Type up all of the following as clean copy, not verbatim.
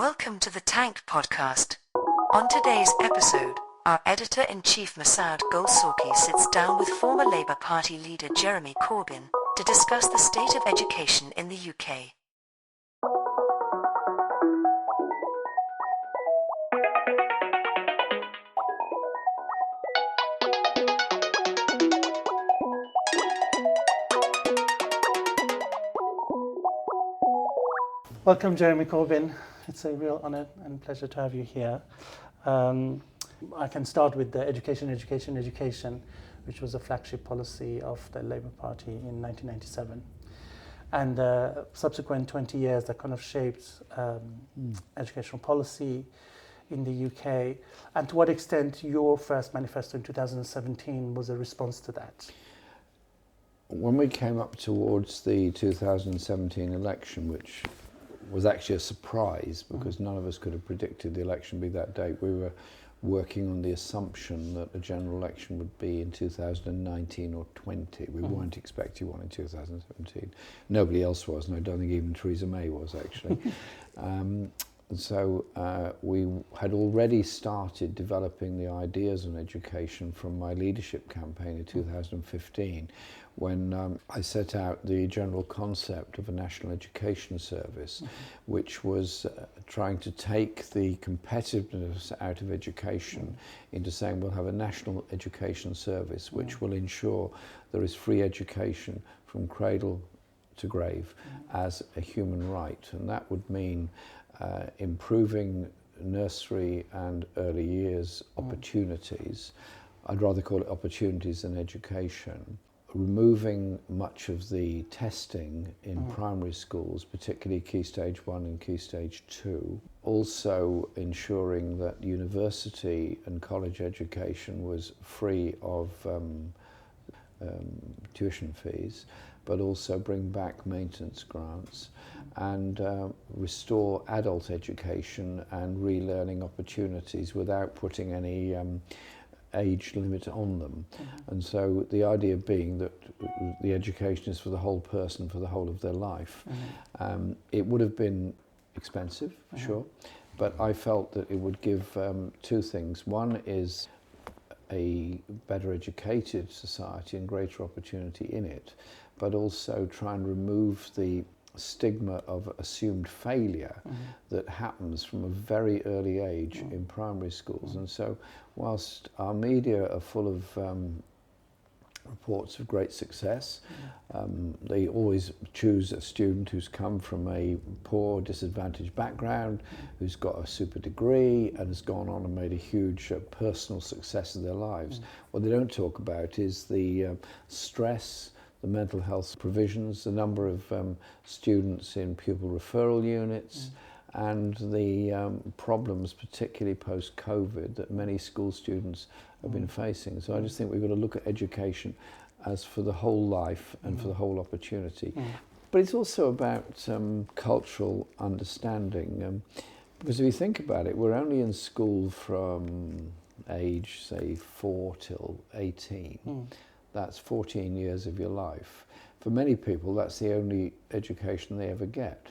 Welcome to the Tank Podcast. On today's episode, our editor-in-chief Masoud Golsawki sits down with former Labour Party leader Jeremy Corbyn to discuss the state of education in the UK. Welcome, Jeremy Corbyn. It's a real honour and pleasure to have you here. I can start with the education, which was a flagship policy of the Labour Party in 1997. And subsequent 20 years that kind of shaped educational policy in the UK. And to what extent your first manifesto in 2017 was a response to that? When we came up towards the 2017 election, which was actually a surprise because none of us could have predicted the election be that date. We were working on the assumption that the general election would be in 2019 or 20. We weren't expecting one in 2017. Nobody else was, and I don't think even Theresa May was actually. So we had already started developing the ideas on education from my leadership campaign in 2015, when I set out the general concept of a national education service, which was trying to take the competitiveness out of education into saying we'll have a national education service which will ensure there is free education from cradle to grave as a human right. And that would mean improving nursery and early years opportunities. I'd rather call it opportunities than education. Removing much of the testing in primary schools, particularly Key Stage 1 and Key Stage 2. Also ensuring that university and college education was free of tuition fees, but also bring back maintenance grants and restore adult education and relearning opportunities without putting any age limit on them. And so the idea being that the education is for the whole person for the whole of their life. It would have been expensive, for sure, but I felt that it would give two things. One is a better educated society and greater opportunity in it, but also try and remove the stigma of assumed failure that happens from a very early age in primary schools. And so whilst our media are full of reports of great success, they always choose a student who's come from a poor, disadvantaged background, who's got a super degree and has gone on and made a huge personal success of their lives. What they don't talk about is the stress, the mental health provisions, the number of students in pupil referral units, and the problems, particularly post-COVID, that many school students have been facing. So I just think we've got to look at education as for the whole life and for the whole opportunity. But it's also about cultural understanding. Because if you think about it, we're only in school from age, say, 4 till 18. That's 14 years of your life. For many people, that's the only education they ever get.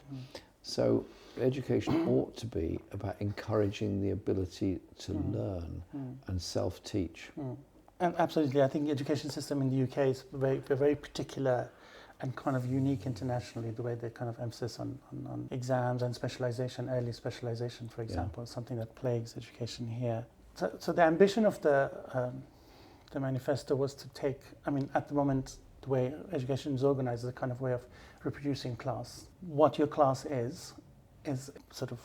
So education ought to be about encouraging the ability to learn and self-teach. And absolutely, I think the education system in the UK is very particular and kind of unique internationally, the way they kind of emphasis on exams and specialization, early specialization, for example, is something that plagues education here. So the ambition of the manifesto was to take, at the moment, the way education is organized is a kind of way of reproducing class. What your class is sort of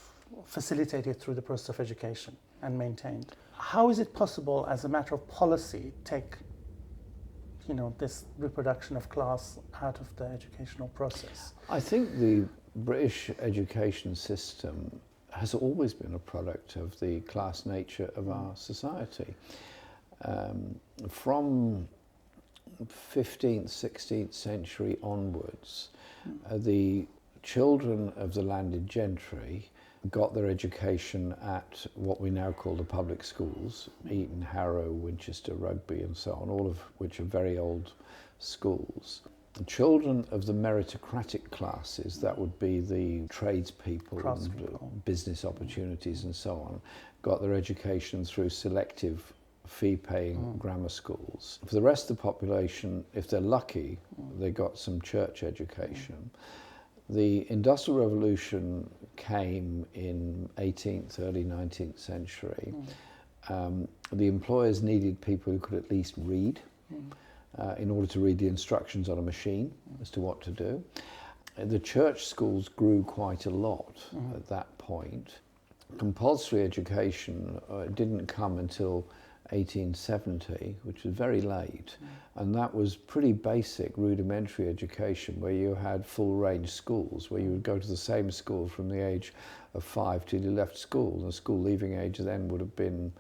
facilitated through the process of education and maintained. How is it possible, as a matter of policy, take, this reproduction of class out of the educational process? I think the British education system has always been a product of the class nature of our society. From 15th, 16th century onwards, the children of the landed gentry got their education at what we now call the public schools, Eton, Harrow, Winchester, Rugby and so on, all of which are very old schools. The children of the meritocratic classes, that would be the tradespeople and business opportunities and so on, got their education through selective fee-paying grammar schools. For the rest of the population, if they're lucky, they got some church education. The Industrial Revolution came in 18th, early 19th century. The employers needed people who could at least read in order to read the instructions on a machine as to what to do. The church schools grew quite a lot at that point. Compulsory education didn't come until 1870, which was very late, and that was pretty basic rudimentary education where you had full range schools, where you would go to the same school from the age of 5 till you left school. The school leaving age then would have been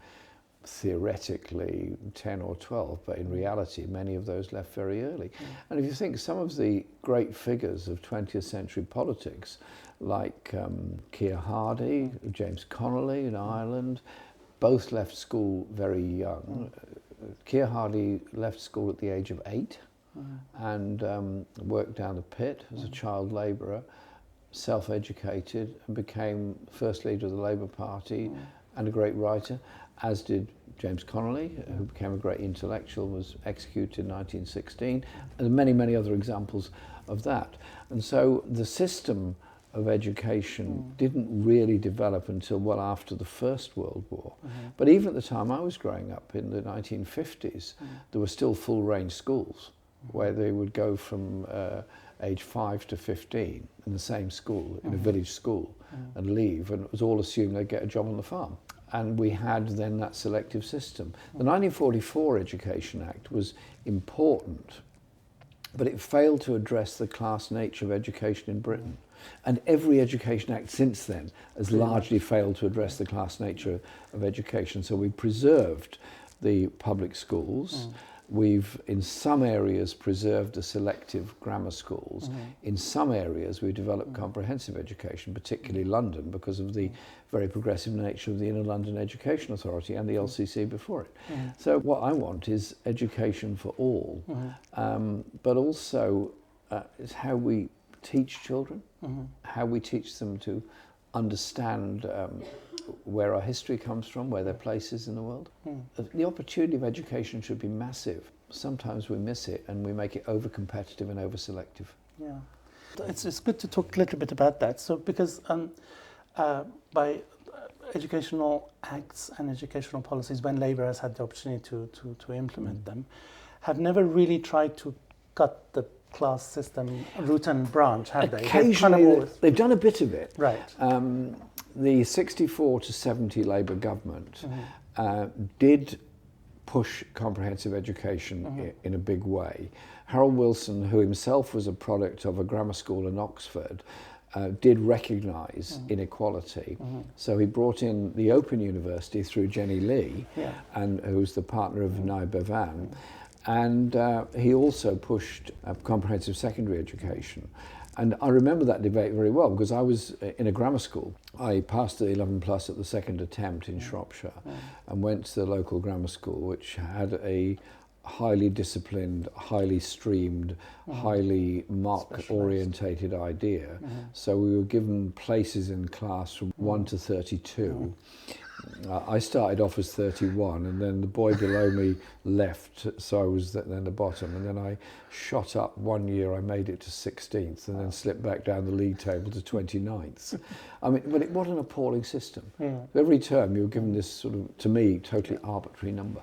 theoretically 10 or 12, but in reality many of those left very early. And if you think some of the great figures of 20th century politics, like Keir Hardie, James Connolly in Ireland, both left school very young. Keir Hardie left school at the age of 8 and worked down the pit as a child labourer, self-educated, and became first leader of the Labour Party and a great writer, as did James Connolly, who became a great intellectual, was executed in 1916, and many, many other examples of that. And so the system of education didn't really develop until well after the First World War. But even at the time I was growing up in the 1950s, there were still full range schools where they would go from age 5 to 15 in the same school, in a village school, and leave, and it was all assumed they'd get a job on the farm. And we had then that selective system. The 1944 Education Act was important, but it failed to address the class nature of education in Britain. And every Education Act since then has largely failed to address the class nature of education. So we preserved the public schools. We've, in some areas, preserved the selective grammar schools. In some areas, we've developed comprehensive education, particularly London, because of the very progressive nature of the Inner London Education Authority and the LCC before it. So what I want is education for all, but also is how we teach children, how we teach them to understand where our history comes from, where their place is in the world. The opportunity of education should be massive. Sometimes we miss it and we make it over-competitive and over-selective. Yeah, it's good to talk a little bit about that. So because by educational acts and educational policies, when Labour has had the opportunity to implement them, have never really tried to cut the class system root and branch, have they? Occasionally, they've done a bit of it. Right. The 64 to 70 Labour government did push comprehensive education in a big way. Harold Wilson, who himself was a product of a grammar school in Oxford, did recognise inequality. So he brought in the Open University through Jenny Lee, and who was the partner of Vinay Bevan. And he also pushed comprehensive secondary education. And I remember that debate very well because I was in a grammar school. I passed the 11 plus at the second attempt in Shropshire and went to the local grammar school, which had a highly disciplined, highly streamed, highly mock-orientated idea. So we were given places in class from 1 to 32. I started off as 31 and then the boy below me left, so I was then the bottom, and then I shot up 1 year, I made it to 16th and then slipped back down the league table to 29th. I mean, but what an appalling system. Every term you were given this sort of, to me, totally arbitrary number.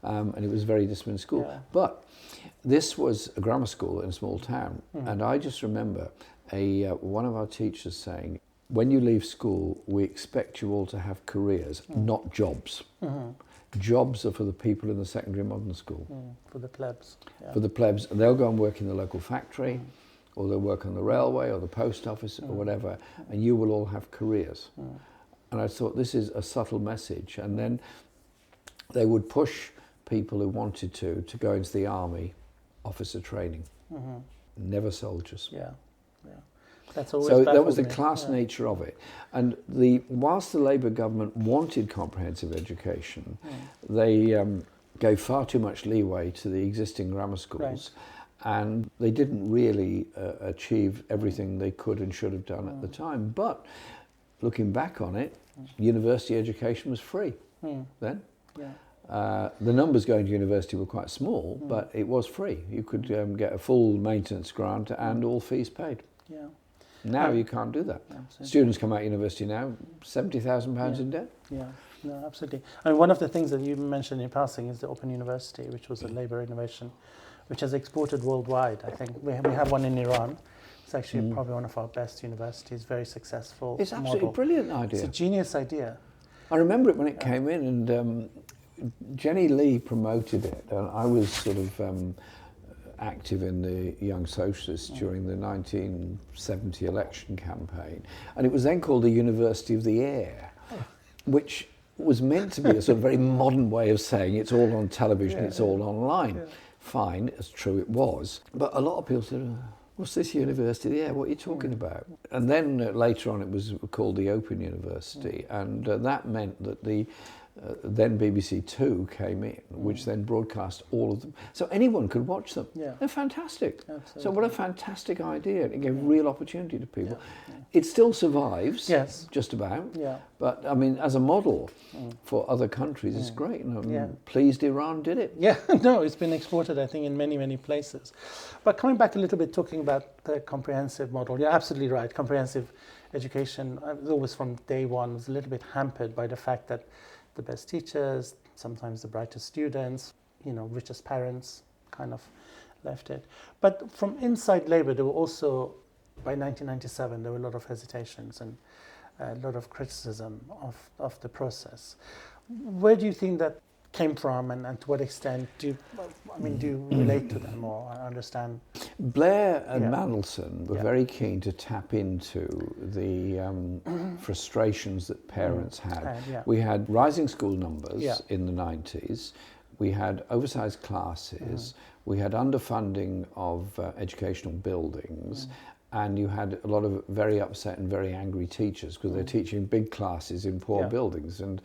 And it was a very disciplined school. But this was a grammar school in a small town, and I just remember one of our teachers saying, when you leave school, we expect you all to have careers, not jobs. Jobs are for the people in the secondary modern school. For the plebs. For the plebs, and they'll go and work in the local factory, or they'll work on the railway, or the post office, or whatever, and you will all have careers. And I thought, this is a subtle message. And then they would push people who wanted to go into the army, officer training, never soldiers. That's always so that was the class nature of it. And whilst the Labour government wanted comprehensive education, they gave far too much leeway to the existing grammar schools and they didn't really achieve everything they could and should have done at the time. But looking back on it, university education was free then. Yeah. The numbers going to university were quite small, but it was free. You could get a full maintenance grant and all fees paid. Yeah. Now you can't do that. Absolutely. Students come out of university now, £70,000 in debt. Yeah, no, absolutely. And one of the things that you mentioned in passing is the Open University, which was a Labour innovation, which has exported worldwide. I think we have one in Iran. It's actually probably one of our best universities, very successful. It's absolutely a brilliant idea. It's a genius idea. I remember it when it came in, and Jenny Lee promoted it, and I was sort of active in the Young Socialists during the 1970 election campaign, and it was then called the University of the Air, which was meant to be a sort of very modern way of saying it's all on television, it's all online. Yeah. Fine, it's true it was, but a lot of people said, what's this University of the Air? What are you talking about? And then later on it was called the Open University, and that meant that the then BBC Two came in, which then broadcast all of them. So anyone could watch them. Yeah. They're fantastic. Absolutely. So what a fantastic idea. It gave real opportunity to people. Yeah. It still survives, Yes. just about. Yeah. But I mean, as a model for other countries, it's great. And I'm Yeah. pleased Iran did it. Yeah, no, it's been exported, I think, in many, many places. But coming back a little bit, talking about the comprehensive model, you're absolutely right. Comprehensive education, always from day one, was a little bit hampered by the fact that the best teachers, sometimes the brightest students, richest parents kind of left it. But from inside Labour, there were also, by 1997, there were a lot of hesitations and a lot of criticism of the process. Where do you think that came from, and to what extent do you relate to them or understand? Blair and Mandelson were very keen to tap into the frustrations that parents had. We had rising school numbers in the 90s, we had oversized classes, we had underfunding of educational buildings, and you had a lot of very upset and very angry teachers because they're teaching big classes in poor buildings. And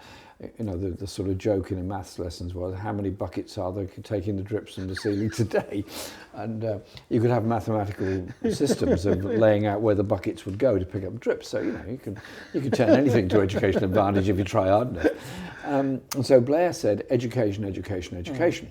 the sort of joke in the maths lessons was, how many buckets are there taking the drips from the ceiling today? And you could have mathematical systems of laying out where the buckets would go to pick up drips. So you could turn anything to educational advantage if you try hard enough. And so Blair said, education, education, education.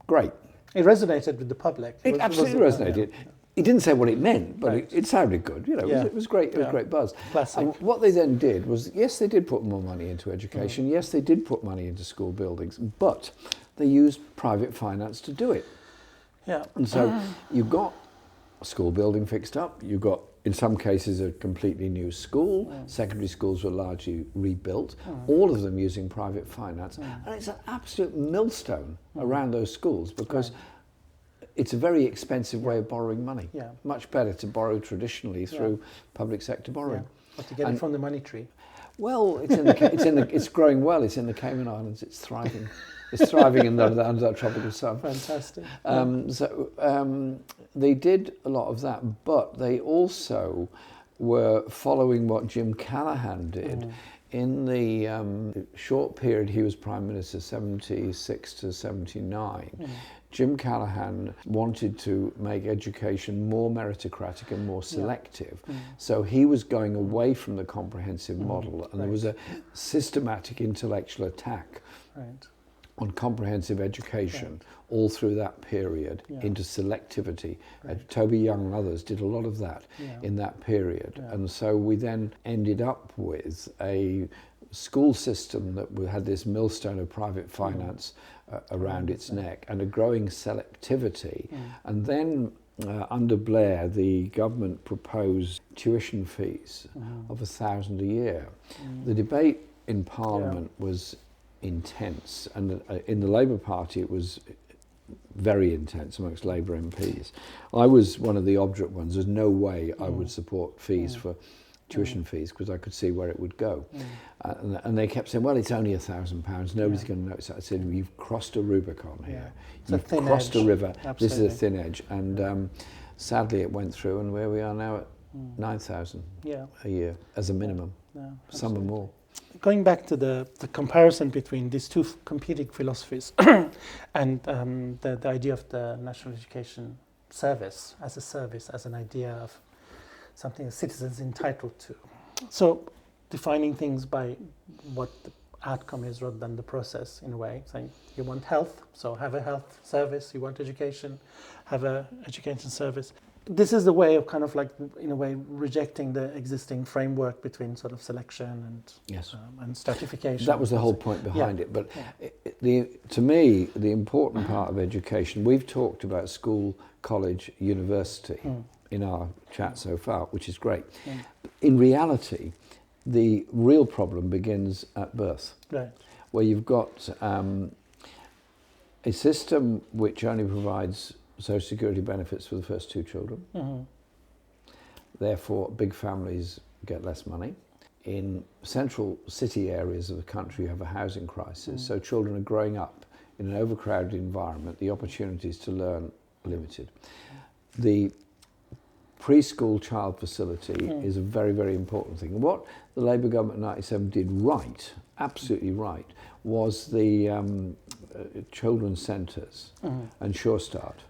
Great. It resonated with the public. It absolutely resonated. He didn't say what it meant, but it sounded good. It was great. It was great buzz. Classic. And what they then did was, yes, they did put more money into education. Yes, they did put money into school buildings, but they used private finance to do it. Yeah. And so you got a school building fixed up. You got, in some cases, a completely new school. Secondary schools were largely rebuilt. All of them using private finance, and it's an absolute millstone around those schools because. It's a very expensive way of borrowing money. Yeah. Much better to borrow traditionally through public sector borrowing. Or to get it from the money tree. Well, it's growing well. It's in the Cayman Islands. It's thriving. It's thriving under that tropical sun. Fantastic. They did a lot of that, but they also were following what Jim Callaghan did. In the short period he was Prime Minister, 76 to 79, Jim Callaghan wanted to make education more meritocratic and more selective. So he was going away from the comprehensive model, and there was a systematic intellectual attack on comprehensive education all through that period into selectivity. Toby Young and others did a lot of that in that period. And so we then ended up with a school system that had this millstone of private finance around its neck and a growing selectivity. And then under Blair, the government proposed tuition fees of £1,000 a year. The debate in Parliament was intense, and in the Labour Party it was very intense amongst Labour MPs. I was one of the obdurate ones. There's no way I would support fees for tuition fees because I could see where it would go. And they kept saying, well, it's only £1,000, nobody's going to notice that. I said, well, you've crossed a Rubicon here. You've crossed a river. Absolutely. This is a thin edge. And sadly it went through, and where we are now at 9,000 a year as a minimum. Some are more. Going back to the comparison between these two competing philosophies and the idea of the national education service, as an idea of something a citizen's entitled to. So defining things by what the outcome is rather than the process, in a way, saying you want health, so have a health service, you want education, have a education service. This is the way of kind of like, in a way, rejecting the existing framework between sort of selection and stratification. That was the whole point behind it. But to me, the important part of education, we've talked about school, college, university in our chat so far, which is great. In reality, the real problem begins at birth, where you've got a system which only provides Social Security benefits for the first 2 children. Therefore, big families get less money. In central city areas of the country, you have a housing crisis, so children are growing up in an overcrowded environment. The opportunities to learn are limited. The preschool child facility is a very, very important thing. What the Labour government in 1997 did right, absolutely right, was the children's centres and Sure Start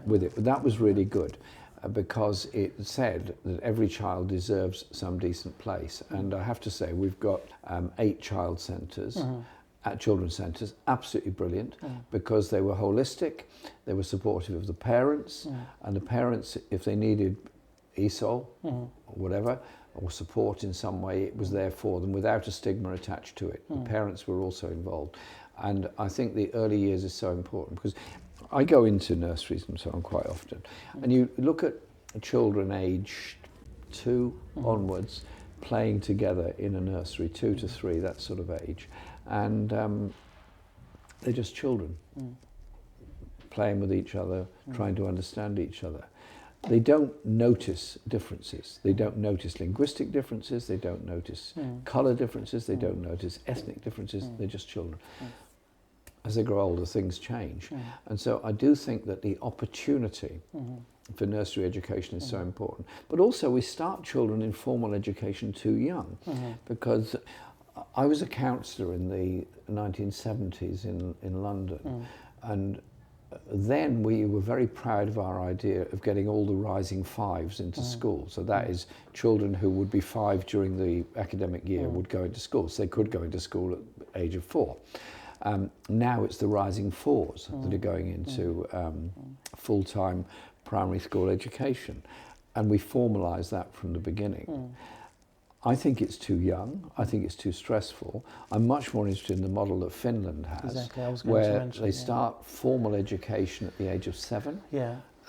with it. But that was really good because it said that every child deserves some decent place. And I have to say, we've got 8 child centres at children's centres, absolutely brilliant, because they were holistic, they were supportive of the parents, and the parents, if they needed ESOL or whatever, or support in some way, it was there for them without a stigma attached to it. The parents were also involved. And I think the early years is so important because I go into nurseries and so on quite often, and you look at children aged 2 onwards playing together in a nursery, 2 to 3, that sort of age, and they're just children playing with each other, trying to understand each other. They don't notice differences. They don't notice linguistic differences. They don't notice colour differences. They don't notice ethnic differences. They're just children. As they grow older, things change. And so I do think that the opportunity for nursery education is so important. But also we start children in formal education too young, because I was a counsellor in the 1970s in London, and then we were very proud of our idea of getting all the rising 5s into school. So that is children who would be 5 during the academic year would go into school. So they could go into school at the age of 4. Now it's the rising 4s that are going into full-time primary school education. And we formalised that from the beginning. I think it's too young. I think it's too stressful. I'm much more interested in the model that Finland has, where they start formal education at the age of 7.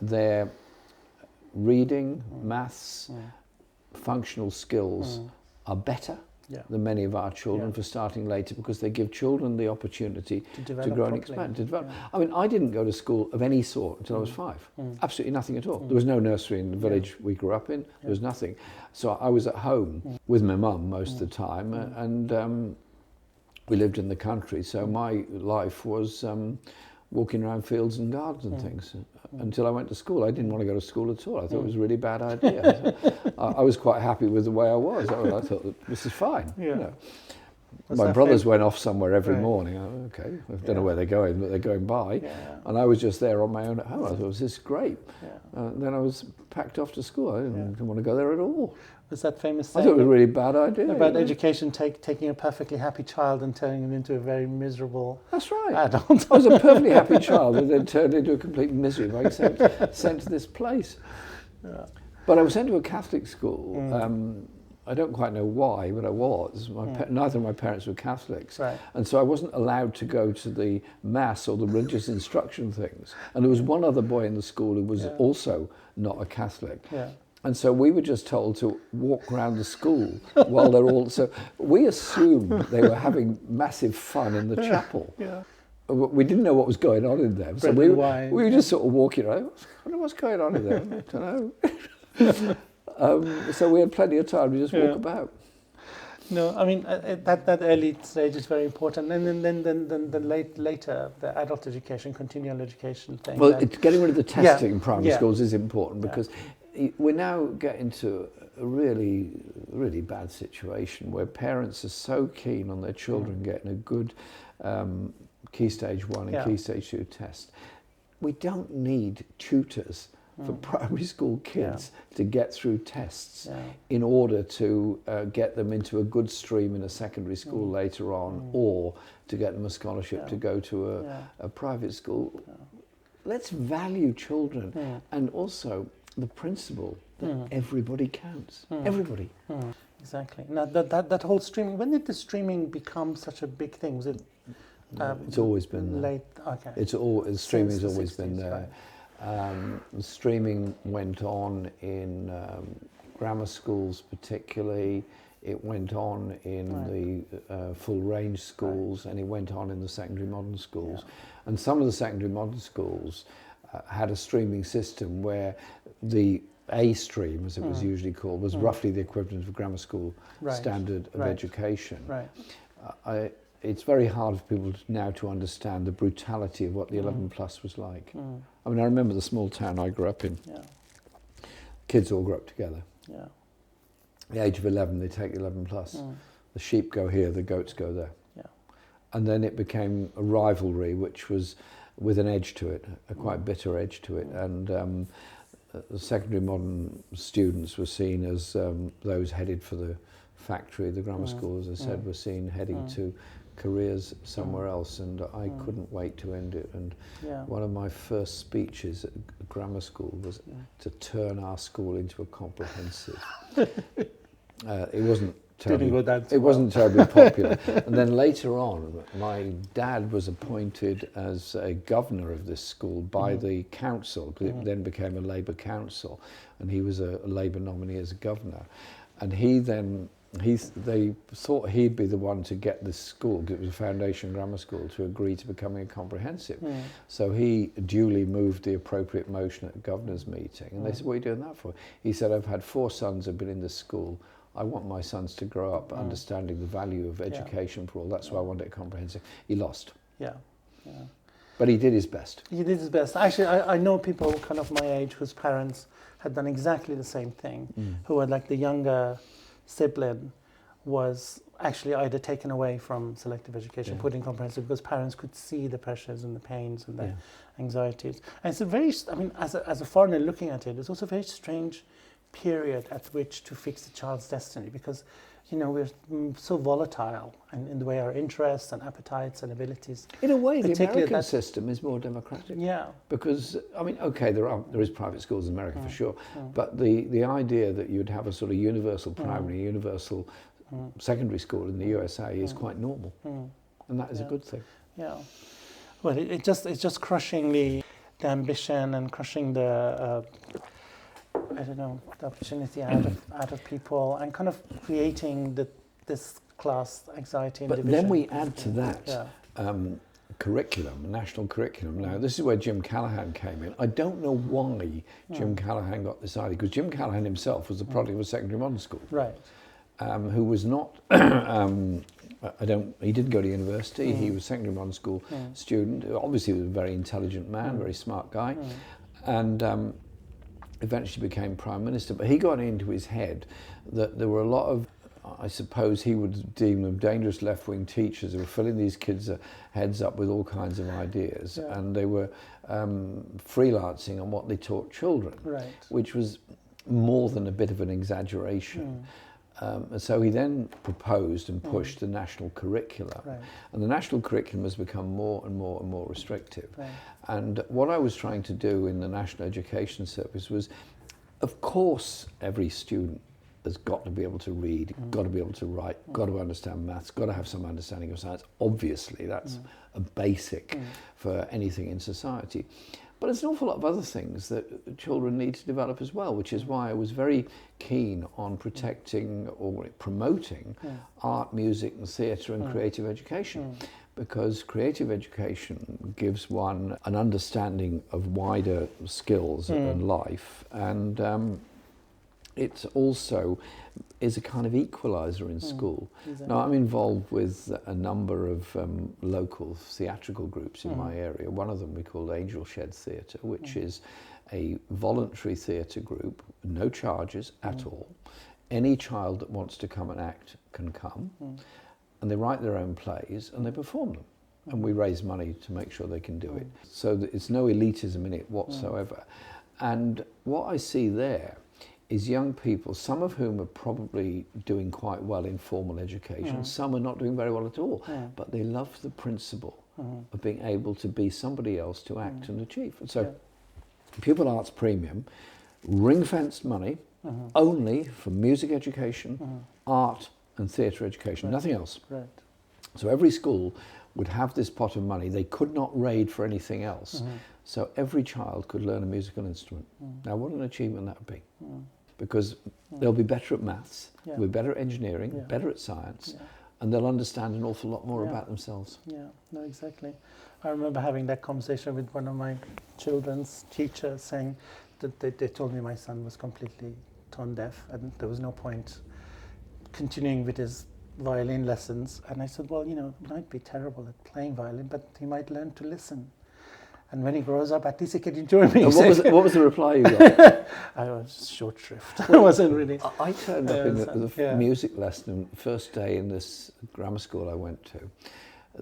Their reading, maths, functional skills are better than many of our children for starting later, because they give children the opportunity to grow and expand, to develop. I mean, I didn't go to school of any sort until I was 5. Absolutely nothing at all. There was no nursery in the village we grew up in. There was nothing. So I was at home with my mum most of the time, and we lived in the country. So my life was walking around fields and gardens and things until I went to school. I didn't want to go to school at all. I thought it was a really bad idea. I was quite happy with the way I was. I thought that this is fine. You know. My brothers went off somewhere every morning. Okay, I don't know where they're going, but they're going by. And I was just there on my own at home. I thought, this is great. Then I was packed off to school. I didn't want to go there at all. Was that famous I saying? thought it was a really bad idea. About education taking a perfectly happy child and turning him into a very miserable That's right. adult. I was a perfectly happy child and then turned into a complete misery by sent to this place. But I was sent to a Catholic school. I don't quite know why, but I was. Neither of my parents were Catholics. And so I wasn't allowed to go to the mass or the religious instruction things. And there was one other boy in the school who was also not a Catholic. And so we were just told to walk around the school while they're all... So we assumed they were having massive fun in the chapel. We didn't know what was going on in them. So we were just sort of walking around. I wonder what's going on in there. I don't know. So we had plenty of time to just walk about. No, I mean, that early stage is very important. And then later, the adult education, continual education thing. Well, getting rid of the testing in primary schools is important because we're now getting to a really, really bad situation where parents are so keen on their children getting a good Key Stage 1 and Key Stage 2 test. We don't need tutors for primary school kids to get through tests in order to get them into a good stream in a secondary school later on, or to get them a scholarship to go to a private school. Let's value children, and also the principle that everybody counts. Everybody. Exactly. Now that whole streaming. When did the streaming become such a big thing? Was it? It's always been there. Late. Okay. Streaming's Since the always 60s, been there. Streaming went on in grammar schools, particularly. It went on in the full range schools, and it went on in the secondary modern schools. And some of the secondary modern schools had a streaming system where the A stream, as it was usually called, was roughly the equivalent of grammar school standard of education. Right. It's very hard for people now to understand the brutality of what the 11 plus was like. I mean, I remember the small town I grew up in. Kids all grew up together. At the age of 11, they take 11 plus. The sheep go here, the goats go there. And then it became a rivalry, which was with an edge to it, a quite bitter edge to it. And the secondary modern students were seen as those headed for the factory. The grammar school, as I said, were seen heading to careers somewhere else, and I couldn't wait to end it. And one of my first speeches at grammar school was to turn our school into a comprehensive. It wasn't terribly popular. And then later on, my dad was appointed as a governor of this school by the council, because it then became a Labour council, and he was a Labour nominee as a governor. And they thought he'd be the one to get this school, because it was a foundation grammar school, to agree to becoming a comprehensive. So he duly moved the appropriate motion at the governor's meeting. And they said, "What are you doing that for?" He said, "I've had 4 sons who've been in this school. I want my sons to grow up understanding the value of education for all. That's why I want it comprehensive." He lost. But he did his best. He did his best. Actually, I know people kind of my age whose parents had done exactly the same thing, who had, like, the younger sibling was actually either taken away from selective education, put in comprehensive, because parents could see the pressures and the pains and the anxieties. And it's a very, I mean, as a foreigner looking at it, it's also a very strange period at which to fix a child's destiny, because, you know, we're so volatile in the way our interests and appetites and abilities. In a way, the American system is more democratic. Because, I mean, okay, there is private schools in America for sure, but the idea that you'd have a sort of universal primary, universal secondary school in the USA is quite normal, and that is a good thing. Well, it's just crushing the ambition and crushing the the opportunity out of people, and kind of creating this class anxiety and division. But then we add to that curriculum, national curriculum. Now, this is where Jim Callaghan came in. I don't know why Jim Callaghan got this idea, because Jim Callaghan himself was the product of a secondary modern school. Who was not, he didn't go to university, he was a secondary modern school student. Obviously he was a very intelligent man, very smart guy, and eventually became Prime Minister. But he got into his head that there were a lot of, I suppose he would deem them dangerous left-wing teachers who were filling these kids' heads up with all kinds of ideas, and they were freelancing on what they taught children, which was more than a bit of an exaggeration. And so he then proposed and pushed the national curriculum. And the national curriculum has become more and more and more restrictive. And what I was trying to do in the National Education Service was, of course, every student has got to be able to read, got to be able to write, got to understand maths, got to have some understanding of science. Obviously, that's a basic for anything in society. But there's an awful lot of other things that children need to develop as well, which is why I was very keen on protecting or promoting art, music and theatre and creative education, because creative education gives one an understanding of wider skills and life, and it also is a kind of equaliser in school. Now, I'm involved with a number of local theatrical groups in my area. One of them we call Angel Shed Theatre, which is a voluntary theatre group, no charges at all. Any child that wants to come and act can come, and they write their own plays and they perform them. And we raise money to make sure they can do it. So that it's no elitism in it whatsoever. And what I see there is young people, some of whom are probably doing quite well in formal education, some are not doing very well at all, but they love the principle of being able to be somebody else to act and achieve. And so Pupil Arts Premium, ring-fenced money only for music education, art and theatre education, nothing else. Right. So every school would have this pot of money. They could not raid for anything else. So every child could learn a musical instrument. Now what an achievement that would be. Because they'll be better at maths, they'll be better at engineering, better at science, and they'll understand an awful lot more about themselves. Yeah, no, exactly. I remember having that conversation with one of my children's teachers saying that they told me my son was completely tone deaf and there was no point continuing with his violin lessons. And I said, well, you know, he might be terrible at playing violin, but he might learn to listen. And when he grows up, at least he can enjoy music. What was the reply you got? I was short shrift. I wasn't really. I turned up in the music lesson, first day in this grammar school I went to.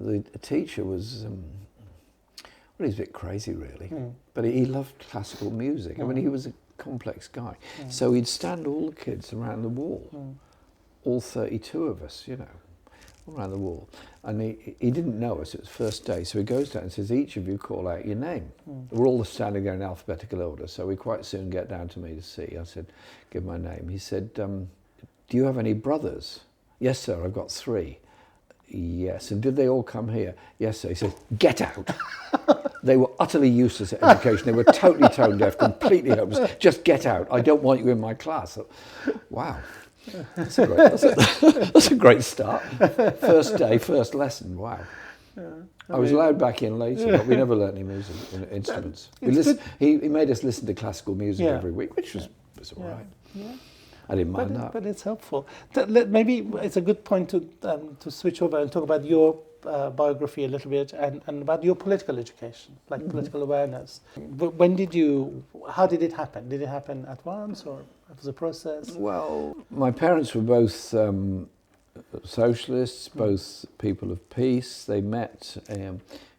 The teacher was, well, he's a bit crazy really, but he loved classical music. I mean, he was a complex guy. So he'd stand all the kids around the wall, all 32 of us, you know, all around the wall. And he didn't know us, it was first day, so he goes down and says, each of you call out your name. We're all standing there in alphabetical order, so we quite soon get down to me to see. I said, give my name. He said, do you have any brothers? Yes, sir, I've got 3. Yes, and did they all come here? Yes, sir. He said, get out. They were utterly useless at education. They were totally tone deaf, completely hopeless. Just get out. I don't want you in my class. Wow. That's a great start. First day, first lesson. Wow. I was allowed back in later, but we never learnt any music instruments. He made us listen to classical music every week, which was all right. Yeah. I didn't mind that. But it's helpful. Maybe it's a good point to switch over and talk about your biography a little bit and about your political education, like political awareness. How did it happen? Did it happen at once or it was a process? Well, my parents were both socialists, both people of peace. They met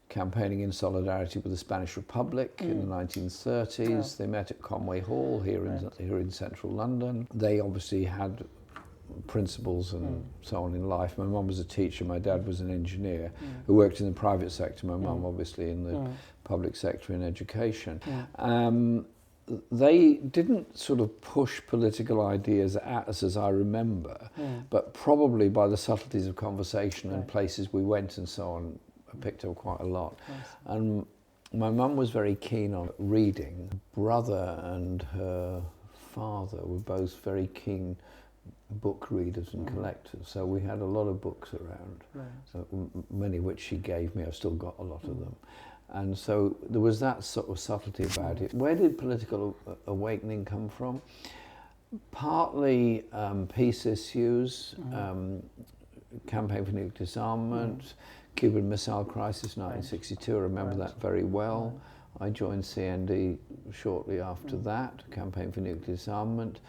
campaigning in solidarity with the Spanish Republic in the 1930s. Yeah. They met at Conway Hall here in central London. They obviously had principles and so on in life. My mum was a teacher, my dad was an engineer who worked in the private sector, my mum obviously in the public sector in education. They didn't sort of push political ideas at us as I remember, but probably by the subtleties of conversation and places we went and so on, I picked up quite a lot. Nice. And my mum was very keen on reading. Brother and her father were both very keen book readers and collectors, so we had a lot of books around, so many which she gave me. I've still got a lot of them. And so there was that sort of subtlety about it. Where did political awakening come from? Partly peace issues, campaign for nuclear disarmament, Cuban Missile Crisis, 1962, I remember that very well. I joined CND shortly after that, campaign for nuclear disarmament,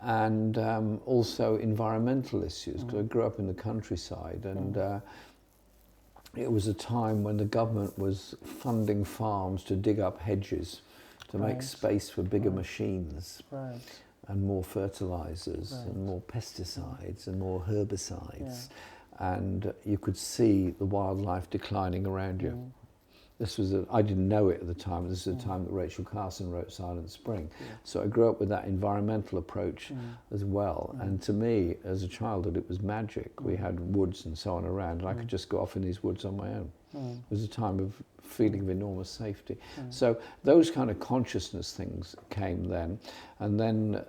and also environmental issues, because I grew up in the countryside, and it was a time when the government was funding farms to dig up hedges to make space for bigger machines and more fertilizers and more pesticides and more herbicides. And you could see the wildlife declining around you. This was I didn't know it at the time. This is the time that Rachel Carson wrote Silent Spring. So I grew up with that environmental approach as well. And to me, as a childhood, it was magic. We had woods and so on around, and I could just go off in these woods on my own. It was a time of feeling of enormous safety. So those kind of consciousness things came then. And then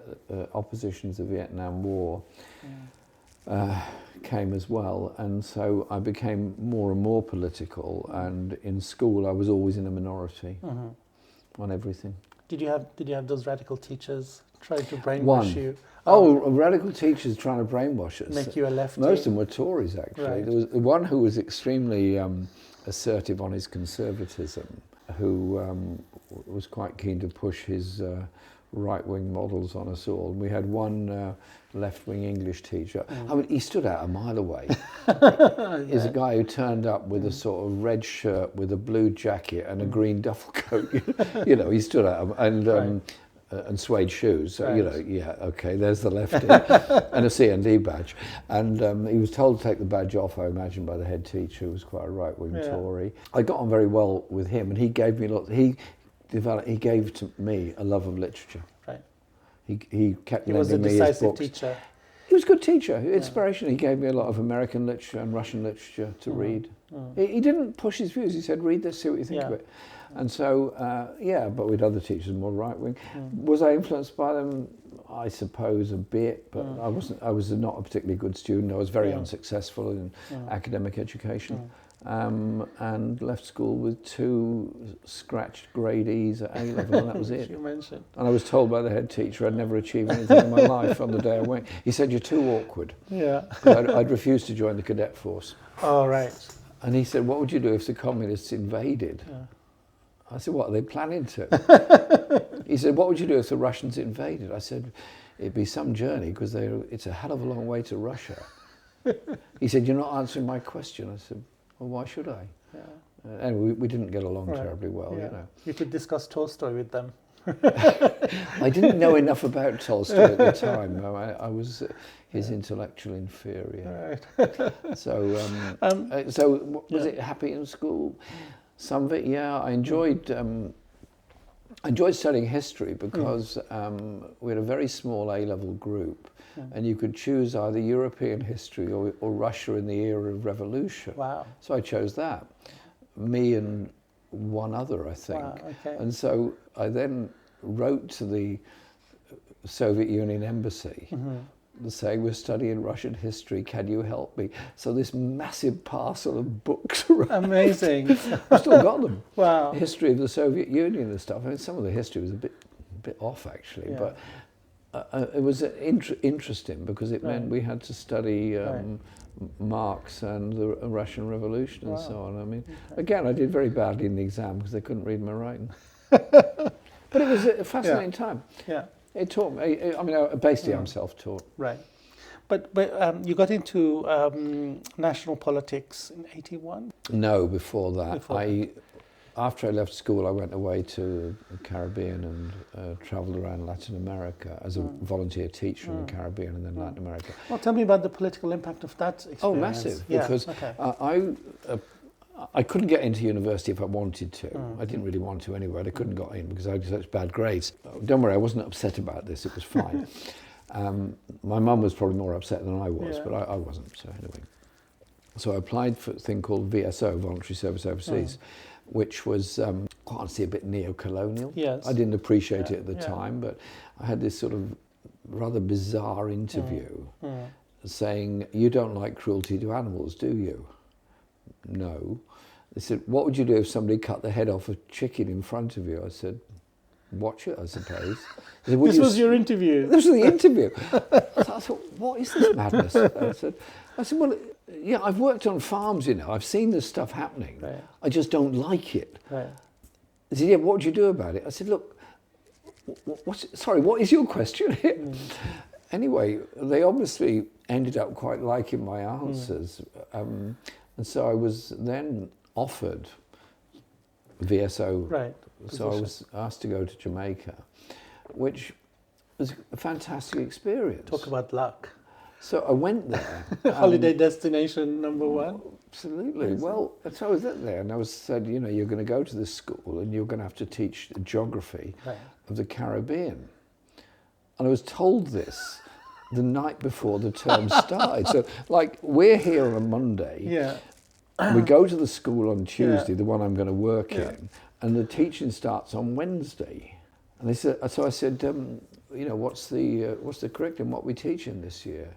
opposition to the Vietnam War came as well, and so I became more and more political, and in school I was always in a minority on everything. Did you have those radical teachers trying to brainwash you? Radical teachers trying to brainwash us. Make you a lefty? Most of them were Tories, actually. There was one who was extremely assertive on his conservatism, who was quite keen to push his right-wing models on us all. And we had one left-wing English teacher. I mean, he stood out a mile away. He's a guy who turned up with a sort of red shirt with a blue jacket and a green duffel coat. You know, he stood out, and suede shoes. So, you know, yeah, okay, there's the lefty, and a CND badge. And he was told to take the badge off, I imagine, by the head teacher, who was quite a right-wing Tory. I got on very well with him, and he gave me lots. He gave to me a love of literature. Right. He kept He was a lending me his books. decisive teacher. He was a good teacher, inspiration. He gave me a lot of American literature and Russian literature to read. He didn't push his views. He said, read this, see what you think of it. And so, but with other teachers, more right-wing. Was I influenced by them? I suppose a bit, but I was not a particularly good student. I was very unsuccessful in academic education. And left school with 2 scratched grade E's at A-level, and that was it. You mentioned. And I was told by the head teacher I'd never achieve anything in my life on the day I went. He said, you're too awkward. Yeah. I'd refused to join the cadet force. Oh, right. And he said, what would you do if the communists invaded? I said, what are they planning to? He said, what would you do if the Russians invaded? I said, it'd be some journey because it's a hell of a long way to Russia. He said, you're not answering my question. I said, well, why should I? Anyway, we didn't get along terribly well, you know. You could discuss Tolstoy with them. I didn't know enough about Tolstoy at the time. I was his intellectual inferior. Right. So was it happy in school? Some of it, yeah. I enjoyed studying history because we had a very small A-level group, and you could choose either European history or Russia in the era of revolution. Wow. So I chose that. Me and one other, I think. Wow, okay. And so I then wrote to the Soviet Union embassy saying, we're studying Russian history, can you help me? So this massive parcel of books arrived. Amazing. I've still got them. Wow. History of the Soviet Union and stuff. I mean, some of the history was a bit off, actually, but it was interesting because it meant we had to study Marx and the Russian Revolution and so on. I mean, again, I did very badly in the exam because they couldn't read my writing. But it was a fascinating time. Yeah. It taught me. I mean, basically, I'm self-taught. Right. But you got into national politics in '81? No, before that. After I left school, I went away to the Caribbean and travelled around Latin America as a volunteer teacher in the Caribbean and then Latin America. Well, tell me about the political impact of that experience. Oh, massive! Because I couldn't get into university if I wanted to. I didn't really want to anyway. I couldn't get in because I had such bad grades. Don't worry, I wasn't upset about this. It was fine. My mum was probably more upset than I was, but I wasn't. So anyway, so I applied for a thing called VSO, Voluntary Service Overseas, which was quite honestly a bit neo-colonial. Yes. I didn't appreciate it at the time, but I had this sort of rather bizarre interview saying, "You don't like cruelty to animals, do you?" No. They said, what would you do if somebody cut the head off a chicken in front of you? I said, watch it, I suppose. Said, this was your interview? This was the interview. So I thought, what is this madness? I said, well, yeah, I've worked on farms, you know. I've seen this stuff happening. Right. I just don't like it. Right. They said, yeah, what would you do about it? I said, look, what is your question here? Anyway, they obviously ended up quite liking my answers. And so I was then offered VSO. Right. So I was asked to go to Jamaica, which was a fantastic experience. Talk about luck. So I went there. Holiday destination number one. Absolutely. Amazing. Well, so I was there and I was said, you know, you're going to go to this school and you're going to have to teach geography of the Caribbean. And I was told this the night before the term started. So, like, we're here on a Monday. Yeah. We go to the school on Tuesday, the one I'm going to work in, and the teaching starts on Wednesday. And they said, so I said, you know, what's the curriculum? What are we teaching this year?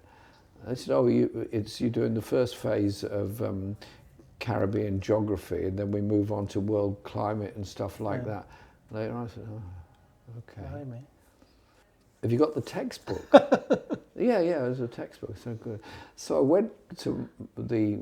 And they said, oh, you're doing the first phase of Caribbean geography, and then we move on to world climate and stuff like that. Later on, I said, oh, okay. Blimey. Have you got the textbook? Yeah, there's a textbook, so good. So I went to the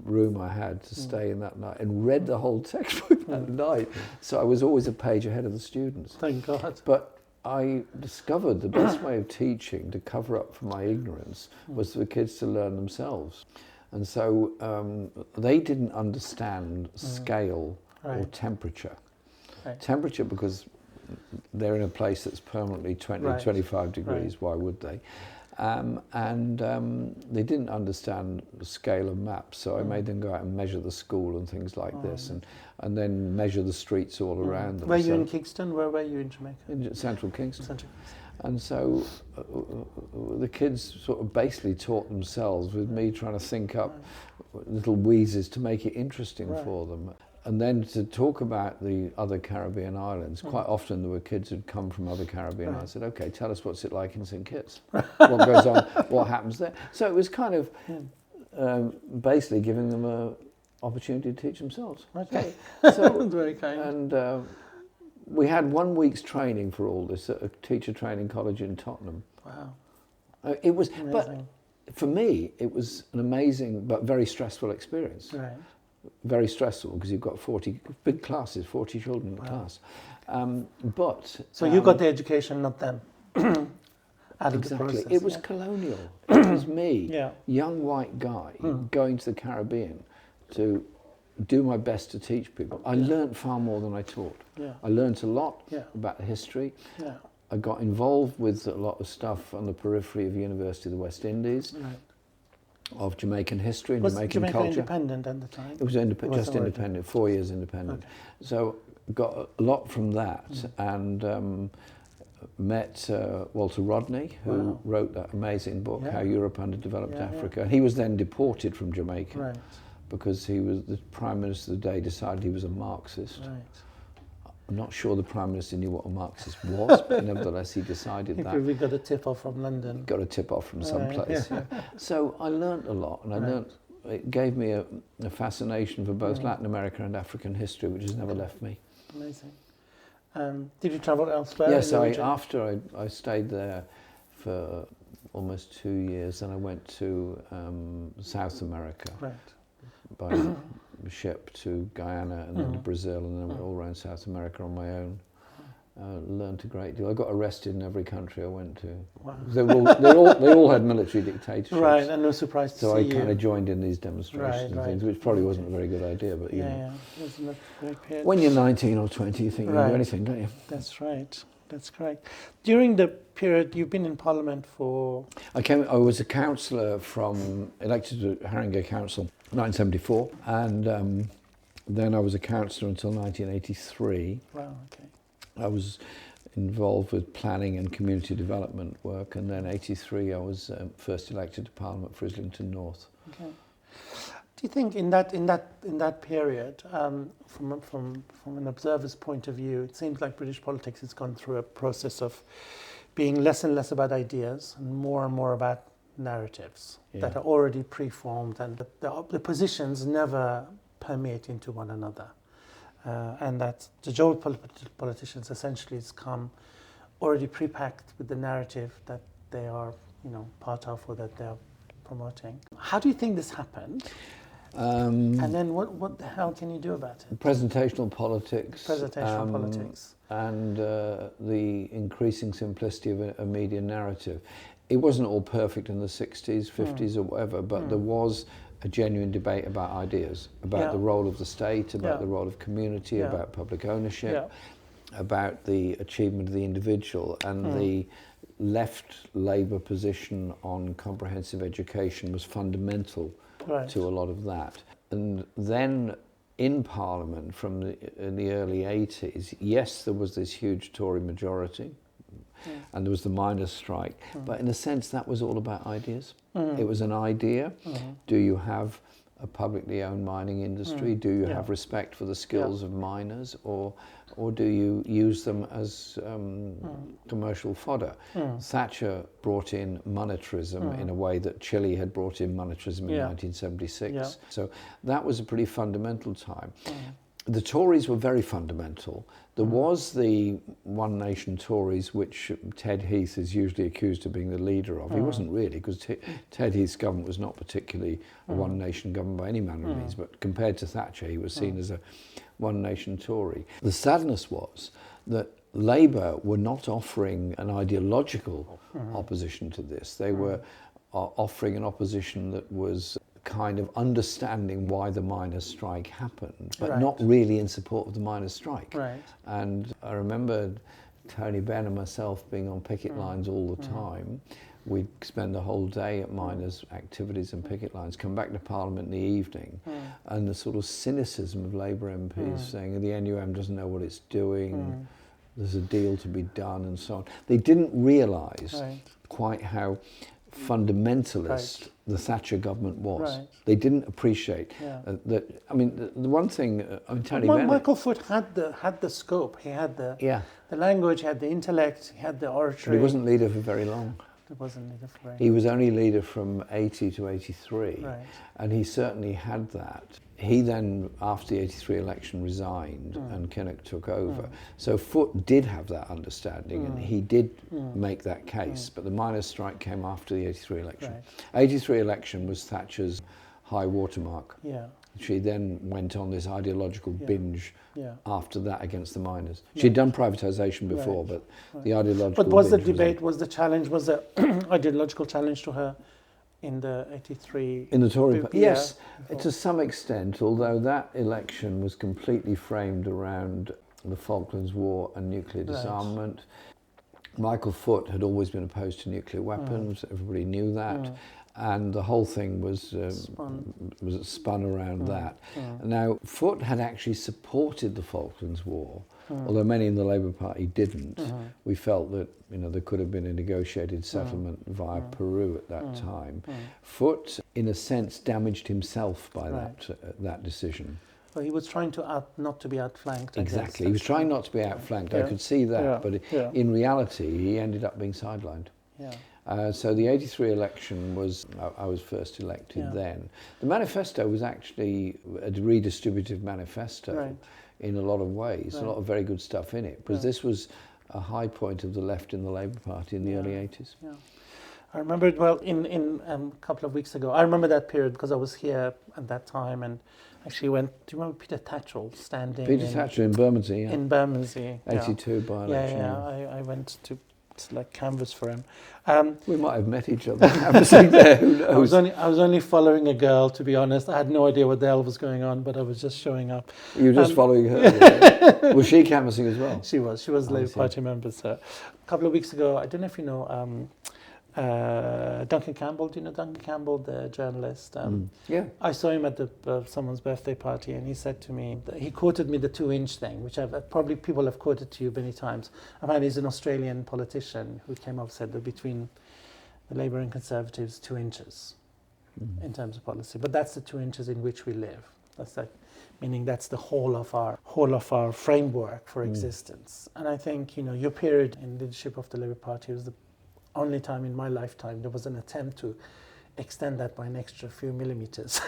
room I had to stay in that night and read the whole textbook that night. So I was always a page ahead of the students. Thank God. But I discovered the best way of teaching to cover up for my ignorance was for the kids to learn themselves. And so they didn't understand scale or temperature. Right. Temperature, because they're in a place that's permanently 20, 25 degrees, why would they? And they didn't understand the scale of maps, so I made them go out and measure the school and things like this, and then measure the streets all around them. Were you in Kingston? Where were you in Jamaica? In Central Kingston. Central. And so the kids sort of basically taught themselves with me trying to think up little wheezes to make it interesting for them. And then to talk about the other Caribbean islands, quite often there were kids who'd come from other Caribbean islands and said, okay, tell us what's it like in St. Kitts? What goes on, what happens there? So it was kind of basically giving them an opportunity to teach themselves. Okay. So, very kind. And we had 1 week's training for all this at a teacher training college in Tottenham. Wow. It was, amazing. but for me, it was an amazing but very stressful experience. Right. Very stressful because you've got 40 big classes, 40 children in the class. So you got the education, not them. Exactly. It was colonial. It was me, Yeah. young white guy, going to the Caribbean to do my best to teach people. I learnt far more than I taught. Yeah. I learnt a lot Yeah. about the history. Yeah. I got involved with a lot of stuff on the periphery of the University of the West Indies, of Jamaican history and Was Jamaican Jamaica culture. independent at the time? It was just independent, 4 years independent. Okay. So got a lot from that, and met Walter Rodney, who wrote that amazing book, How Europe Underdeveloped Africa. And he was then deported from Jamaica because he was the Prime Minister of the day decided he was a Marxist. Right. I'm not sure the Prime Minister knew what a Marxist was, but nevertheless he decided He that. probably got a tip off from London. Got a tip off from someplace. So I learnt a lot, and I learnt. It gave me a fascination for both Latin America and African history, which has never left me. Amazing. Did you travel elsewhere? Yes, in the region? after I stayed there for almost 2 years, then I went to South America by ship to Guyana and then to Brazil, and then I went all around South America on my own. Learned a great deal. I got arrested in every country I went to. Wow. They all had military dictatorships. Right, and no surprise to so see I you. kind of joined in these demonstrations and things, which probably wasn't a very good idea, but you know. Wasn't it very period? When you're 19 or 20, you think you can do anything, don't you? That's right. That's correct. During the period you've been in Parliament for... I was a councillor elected to Haringey Council 1974, and then I was a councillor until 1983. Wow, okay. I was involved with planning and community development work, and then 83 I was first elected to Parliament for Islington North. Okay. Do you think in that period, from an observer's point of view, it seems like British politics has gone through a process of being less and less about ideas and more about narratives that are already preformed, and the positions never permeate into one another. And that the job of politicians essentially has come already pre-packed with the narrative that they are, part of or that they are promoting. How do you think this happened? And then what the hell can you do about it? Presentational politics. Presentational politics. And the increasing simplicity of a media narrative. It wasn't all perfect in the 60s, 50s or whatever, but there was a genuine debate about ideas, about the role of the state, about the role of community, about public ownership, about the achievement of the individual, and the left Labour position on comprehensive education was fundamental to a lot of that. And then in Parliament in the early 80s, yes, there was this huge Tory majority, and there was the miners' strike, but in a sense that was all about ideas. It was an idea. Do you have a publicly owned mining industry? Do you have respect for the skills of miners, or do you use them as commercial fodder? Thatcher brought in monetarism in a way that Chile had brought in monetarism in 1976. So that was a pretty fundamental time. The Tories were very fundamental. There was the One Nation Tories, which Ted Heath is usually accused of being the leader of. He wasn't really, because Ted Heath's government was not particularly a One Nation government by any manner of means, but compared to Thatcher, he was seen as a One Nation Tory. The sadness was that Labour were not offering an ideological opposition to this. They were offering an opposition that was kind of understanding why the miners' strike happened, but not really in support of the miners' strike. Right. And I remember Tony Benn and myself being on picket lines all the time. We'd spend the whole day at miners' activities and picket lines, come back to Parliament in the evening, and the sort of cynicism of Labour MPs saying the NUM doesn't know what it's doing, there's a deal to be done, and so on. They didn't realise quite how fundamentalist the Thatcher government was. They didn't appreciate that. I mean, the one thing, Tony Bennett... Michael Foot had the scope, he had the language, he had the intellect, he had the oratory. But he wasn't leader for very long. He wasn't leader for very long. He was only leader from 80 to 83, and he certainly had that. He then, after the 83 election, resigned and Kinnock took over. So Foot did have that understanding and he did make that case, but the miners' strike came after the 83 election. 83 election was Thatcher's high watermark. She then went on this ideological binge after that against the miners. She'd done privatisation before, but the ideological But was the binge debate, was the challenge, was the ideological challenge to her in the 83... In the Tory Party? Yes, to some extent, although that election was completely framed around the Falklands War and nuclear disarmament. Michael Foot had always been opposed to nuclear weapons, everybody knew that, and the whole thing was spun around that. Now, Foot had actually supported the Falklands War, although many in the Labour Party didn't. We felt that there could have been a negotiated settlement via Peru at that time. Foot, in a sense, damaged himself by that decision. Well, he was trying to not to be outflanked. Exactly, he was trying not to be outflanked. I could see that, but in reality, he ended up being sidelined. So the 83 election was, I was first elected then. The manifesto was actually a redistributive manifesto in a lot of ways, a lot of very good stuff in it, because this was a high point of the left in the Labour Party in the early 80s. I remember it well in a couple of weeks ago. I remember that period because I was here at that time and actually went, do you remember Peter Tatchell standing? Peter Tatchell in Bermondsey, In Bermondsey. 82 by-election. I went to canvass for him. We might have met each other canvassing there, who knows? I was only following a girl, to be honest. I had no idea what the hell was going on, but I was just showing up. You were just following her? Was she canvassing as well? She was a Labour Party member. So a couple of weeks ago, I don't know if you know Duncan Campbell. Do you know Duncan Campbell, the journalist? I saw him at someone's birthday party, and he said to me, he quoted me the 2-inch thing, which probably people have quoted to you many times. Apparently he's an Australian politician who came up and said that between the Labour and Conservatives, 2 inches in terms of policy. But that's the 2 inches in which we live. That's like, meaning that's the whole of our framework for existence. And I think, your period in leadership of the Labour Party was the only time in my lifetime there was an attempt to extend that by an extra few millimeters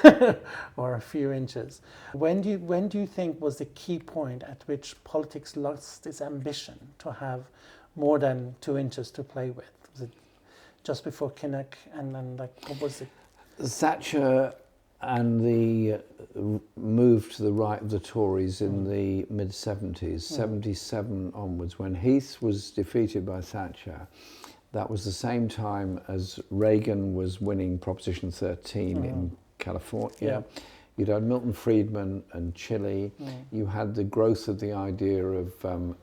or a few inches. When do you think was the key point at which politics lost its ambition to have more than 2 inches to play with? Was it just before Kinnock, and then what was it? Thatcher and the move to the right of the Tories in the mid-70s, 77 onwards, when Heath was defeated by Thatcher. That was the same time as Reagan was winning Proposition 13 in California. You'd had Milton Friedman and Chile. You had the growth of the idea of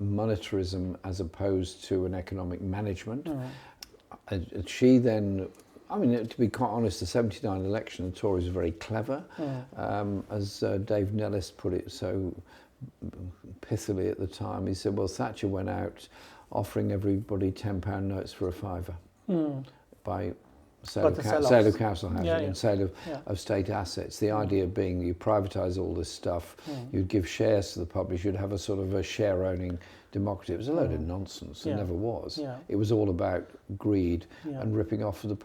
monetarism as opposed to an economic management. She then, to be quite honest, the 79 election, the Tories were very clever. As Dave Nellis put it so pithily at the time, he said, well, Thatcher went out offering everybody £10 notes for a fiver by sale of council housing and sale of state assets. The idea being that you privatise all this stuff, you'd give shares to the public, you'd have a sort of a share-owning democracy. It was a load of nonsense. It never was. It was all about greed and ripping off of the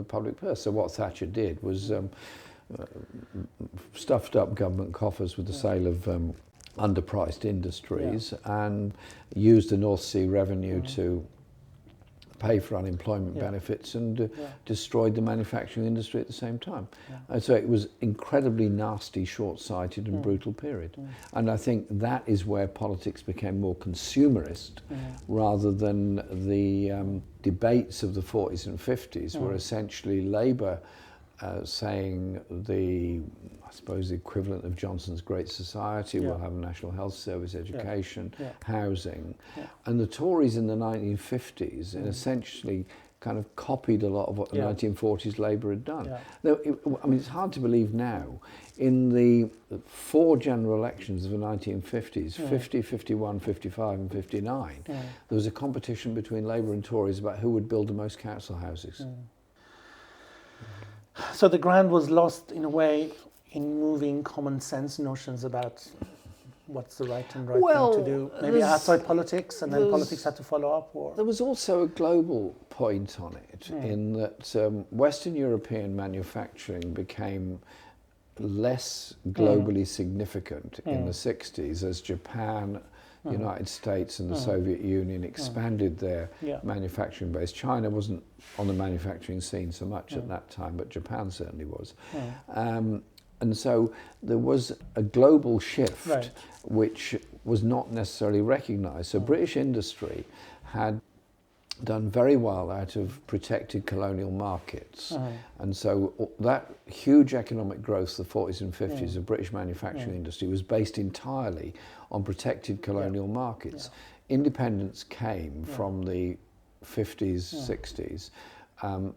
public purse. So what Thatcher did was stuffed up government coffers with the sale of underpriced industries and used the North Sea revenue to pay for unemployment benefits and destroyed the manufacturing industry at the same time. And so it was incredibly nasty, short-sighted and brutal period. And I think that is where politics became more consumerist rather than the debates of the 40s and 50s were essentially Labour saying I suppose the equivalent of Johnson's Great Society, we'll have a National Health Service, education, housing. And the Tories in the 1950s essentially kind of copied a lot of what the 1940s Labour had done. Now, I mean, it's hard to believe now, in the 4 general elections of the 1950s, 50, 51, 55 and 59, there was a competition between Labour and Tories about who would build the most council houses. So the ground was lost in a way in moving common sense notions about what's the right and right thing to do, maybe outside politics, and then politics had to follow up? Or there was also a global point on it, in that Western European manufacturing became less globally significant in the 60s as Japan, United States and the Soviet Union expanded their manufacturing base. China wasn't on the manufacturing scene so much at that time, but Japan certainly was. And so there was a global shift which was not necessarily recognised. So British industry had done very well out of protected colonial markets. And so that huge economic growth, the 40s and 50s of British manufacturing industry was based entirely on protected colonial markets. Independence came from the 50s, 60s.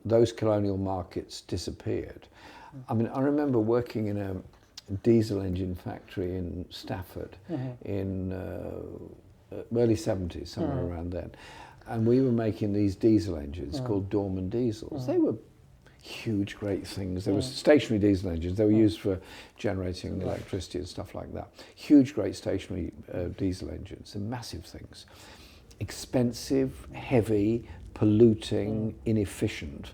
Those colonial markets disappeared. I mean, I remember working in a diesel engine factory in Stafford in early 70s, somewhere around then. And we were making these diesel engines called Dorman diesels. They were huge, great things. They were stationary diesel engines. They were used for generating electricity and stuff like that. Huge, great stationary diesel engines. They're massive things. Expensive, heavy, polluting, inefficient.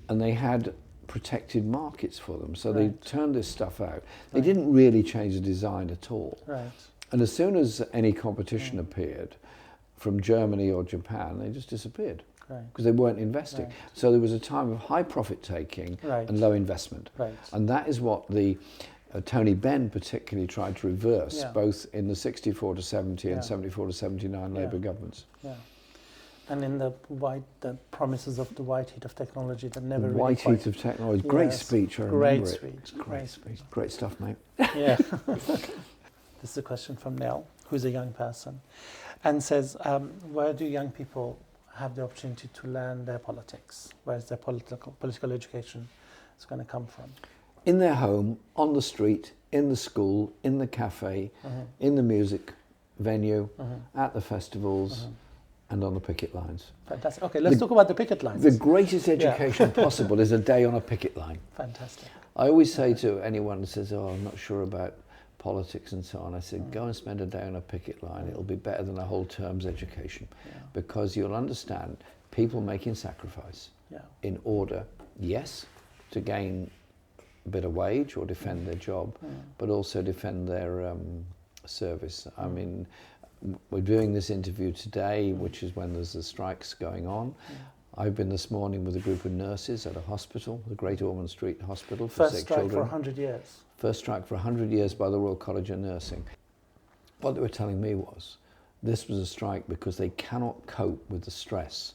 And they had protected markets for them. So they turned this stuff out. They didn't really change the design at all. And as soon as any competition appeared from Germany or Japan, they just disappeared because they weren't investing. So there was a time of high profit taking and low investment. And that is what the Tony Benn particularly tried to reverse, both in the 64 to 70 and 74 to 79 Labour governments. And in the promises of the white heat of technology that never really white heat of technology. Great speech, I remember it. Great speech. Great stuff, mate. This is a question from Nell, who's a young person, and says, where do young people have the opportunity to learn their politics? Where's their political education is going to come from? In their home, on the street, in the school, in the cafe, in the music venue, at the festivals, and on the picket lines. Fantastic. Okay, let's talk about the picket lines. The greatest education possible is a day on a picket line. Fantastic. I always say to anyone who says, oh, I'm not sure about politics and so on, I said, go and spend a day on a picket line. It'll be better than a whole term's education because you'll understand people making sacrifice in order, yes, to gain a bit of wage or defend their job, but also defend their service. I mean, we're doing this interview today, which is when there's the strikes going on. I've been this morning with a group of nurses at a hospital, the Great Ormond Street Hospital for sick children. First strike for 100 years. First strike for 100 years by the Royal College of Nursing. What they were telling me was, this was a strike because they cannot cope with the stress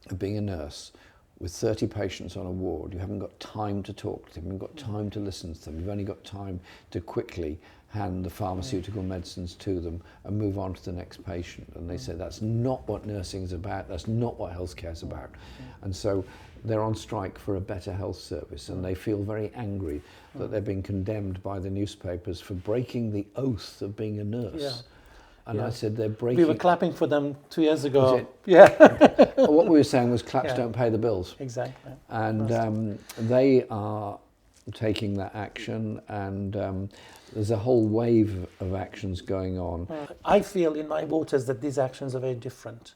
of being a nurse with 30 patients on a ward. You haven't got time to talk to them, you haven't got time to listen to them, you've only got time to quickly hand the pharmaceutical medicines to them and move on to the next patient. And they say that's not what nursing is about, that's not what healthcare is about. And so they're on strike for a better health service, and they feel very angry that they're being condemned by the newspapers for breaking the oath of being a nurse. And I said they're breaking... We were clapping for them 2 years ago. What we were saying was claps don't pay the bills. Exactly. And they are taking that action, and there's a whole wave of actions going on. I feel in my waters that these actions are very different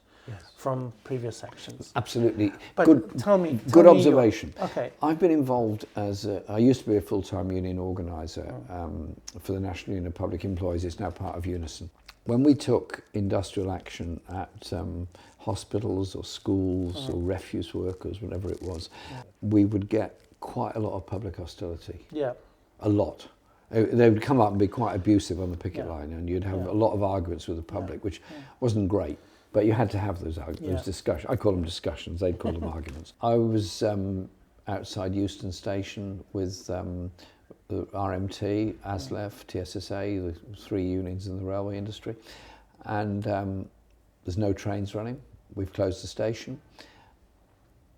from previous actions. Absolutely. But tell me good observation. Okay. I've been involved I used to be a full-time union organiser for the National Union of Public Employees. It's now part of Unison. When we took industrial action at hospitals or schools or refuse workers, whatever it was, we would get quite a lot of public hostility. Yeah. A lot. They would come up and be quite abusive on the picket line, and you'd have a lot of arguments with the public, which wasn't great. But you had to have those discussions. I call them discussions, they'd call them arguments. I was outside Euston Station with the RMT, ASLEF, TSSA, the three unions in the railway industry. And there's no trains running. We've closed the station.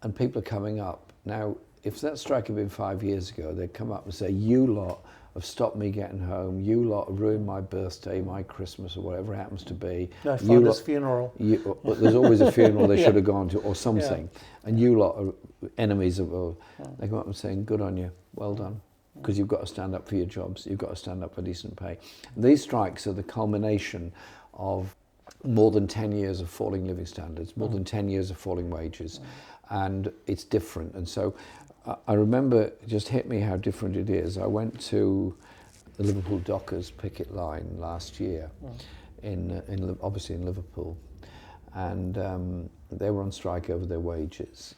And people are coming up. Now, if that strike had been 5 years ago, they'd come up and say, you lot have stopped me getting home, you lot have ruined my birthday, my Christmas, or whatever it happens to be. My father's funeral. But there's always a funeral they should have gone to, or something. And you lot are enemies of, they come up and saying, good on you, well done. Because you've got to stand up for your jobs, you've got to stand up for decent pay. These strikes are the culmination of more than 10 years of falling living standards, more than 10 years of falling wages, and it's different. And so I remember, it just hit me how different it is. I went to the Liverpool Dockers picket line last year, obviously in Liverpool, and they were on strike over their wages.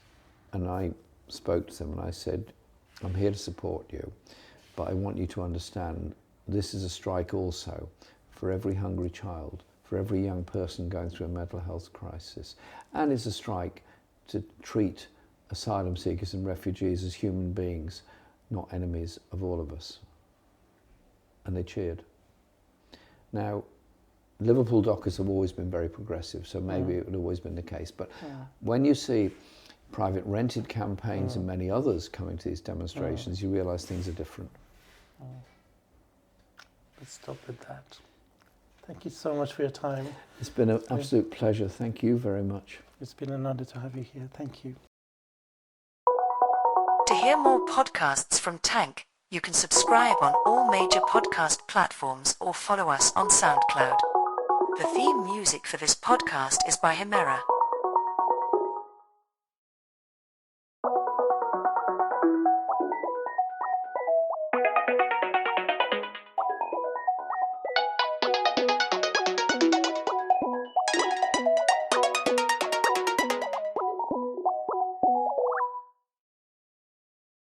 And I spoke to them and I said, I'm here to support you, but I want you to understand this is a strike also for every hungry child, for every young person going through a mental health crisis, and it's a strike to treat asylum seekers and refugees as human beings, not enemies of all of us. And they cheered. Now, Liverpool Dockers have always been very progressive, so maybe it would have always been the case. But when you see private rented campaigns and many others coming to these demonstrations, you realise things are different. Let's stop with that. Thank you so much for your time. It's been an absolute pleasure. Thank you very much. It's been an honour to have you here. Thank you. To hear more podcasts from Tank, you can subscribe on all major podcast platforms or follow us on SoundCloud. The theme music for this podcast is by Himera.